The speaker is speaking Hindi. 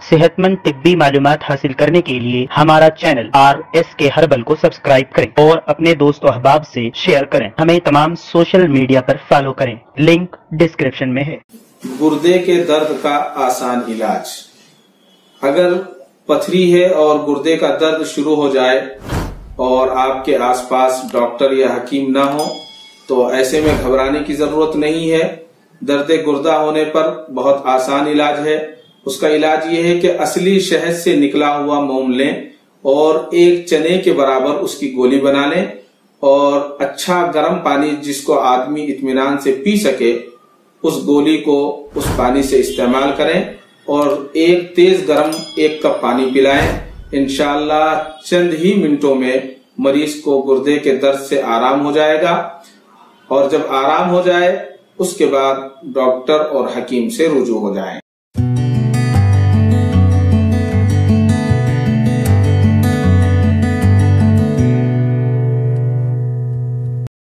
सेहतमंद तिब्बी मालूमात हासिल करने के लिए हमारा चैनल RSK हर्बल को सब्सक्राइब करें और अपने दोस्तों अहबाब से शेयर करें। हमें तमाम सोशल मीडिया पर फॉलो करें, लिंक डिस्क्रिप्शन में है। गुर्दे के दर्द का आसान इलाज। अगर पथरी है और गुर्दे का दर्द शुरू हो जाए और आपके आसपास डॉक्टर या हकीम ना हो तो ऐसे में घबराने की जरूरत नहीं है। दर्द गुर्दा होने पर बहुत आसान इलाज है। उसका इलाज ये है कि असली शहद से निकला हुआ मोम लें और एक चने के बराबर उसकी गोली बना लें और अच्छा गर्म पानी जिसको आदमी इत्मीनान से पी सके उस गोली को उस पानी से इस्तेमाल करें और एक तेज गर्म 1 कप पानी पिलाएं। इंशाअल्लाह चंद ही मिनटों में मरीज को गुर्दे के दर्द से आराम हो जाएगा और जब आराम हो जाए उसके बाद डॉक्टर और हकीम से रुजू हो जाएं।